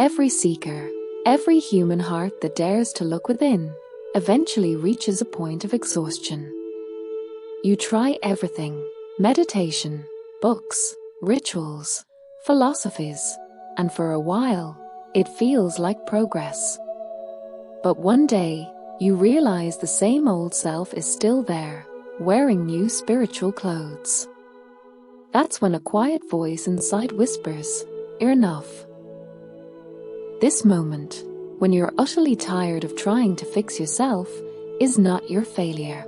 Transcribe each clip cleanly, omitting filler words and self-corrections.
Every seeker, every human heart that dares to look within, eventually reaches a point of exhaustion. You try everything: meditation, books, rituals, philosophies, and for a while, it feels like progress. But one day, you realize the same old self is still there, wearing new spiritual clothes. That's when a quiet voice inside whispers, "Enough." This moment, when you're utterly tired of trying to fix yourself, is not your failure.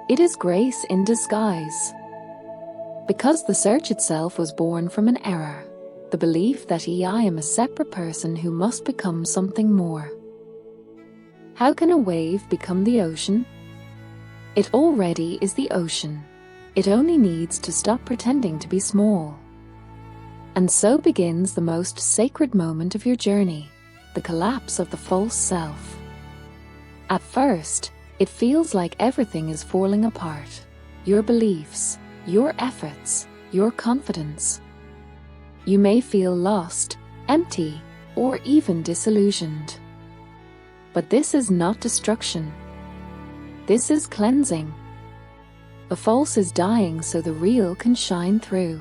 It is grace in disguise. Because the search itself was born from an error, the belief that I am a separate person who must become something more. How can a wave become the ocean? It already is the ocean. It only needs to stop pretending to be small. And so begins the most sacred moment of your journey, the collapse of the false self. At first, it feels like everything is falling apart. Your beliefs, your efforts, your confidence. You may feel lost, empty, or even disillusioned. But this is not destruction. This is cleansing. The false is dying so the real can shine through.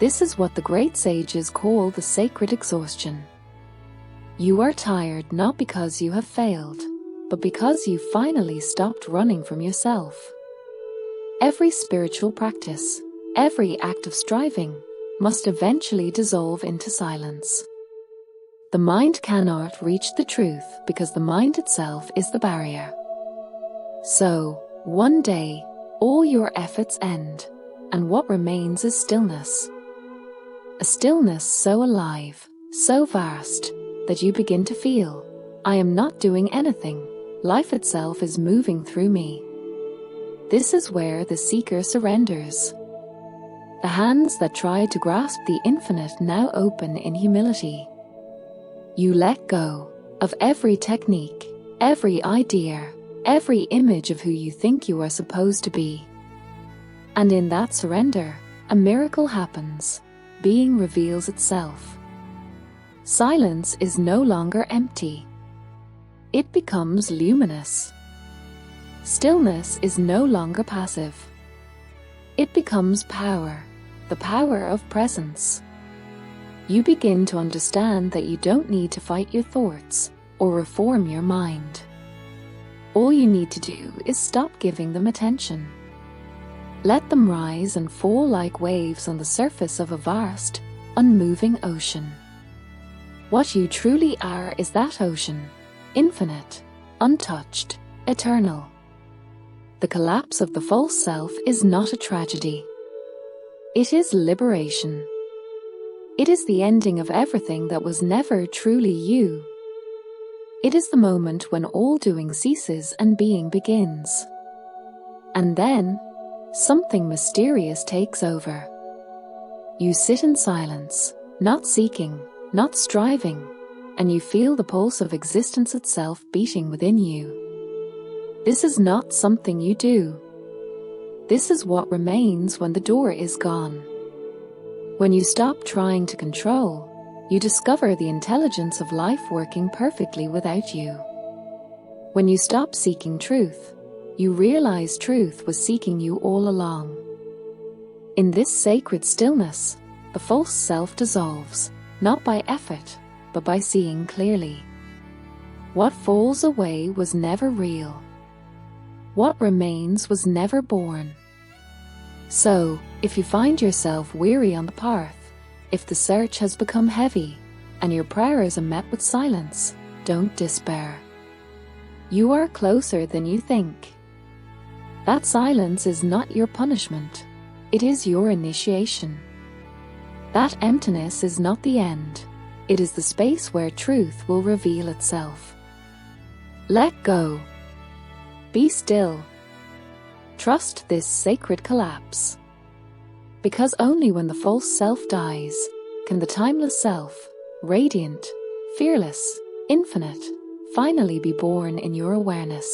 This is what the great sages call the sacred exhaustion. You are tired not because you have failed, but because you finally stopped running from yourself. Every spiritual practice, every act of striving, must eventually dissolve into silence. The mind cannot reach the truth because the mind itself is the barrier. So, one day, all your efforts end, and what remains is stillness. A stillness so alive, so vast, that you begin to feel, I am not doing anything, life itself is moving through me. This is where the seeker surrenders. The hands that tried to grasp the infinite now open in humility. You let go of every technique, every idea, every image of who you think you are supposed to be. And in that surrender, a miracle happens. Being reveals itself. Silence is no longer empty. It becomes luminous. Stillness is no longer passive. It becomes power, the power of presence. You begin to understand that you don't need to fight your thoughts or reform your mind. All you need to do is stop giving them attention. Let them rise and fall like waves on the surface of a vast, unmoving ocean. What you truly are is that ocean, infinite, untouched, eternal. The collapse of the false self is not a tragedy. It is liberation. It is the ending of everything that was never truly you. It is the moment when all doing ceases and being begins. And then, something mysterious takes over. You sit in silence, not seeking, not striving, and you feel the pulse of existence itself beating within you. This is not something you do. This is what remains when the door is gone. When you stop trying to control, you discover the intelligence of life working perfectly without you. When you stop seeking truth, you realize truth was seeking you all along. In this sacred stillness, the false self dissolves, not by effort, but by seeing clearly. What falls away was never real. What remains was never born. So, if you find yourself weary on the path, if the search has become heavy, and your prayers are met with silence, don't despair. You are closer than you think. That silence is not your punishment, it is your initiation. That emptiness is not the end, it is the space where truth will reveal itself. Let go. Be still. Trust this sacred collapse. Because only when the false self dies, can the timeless self, radiant, fearless, infinite, finally be born in your awareness.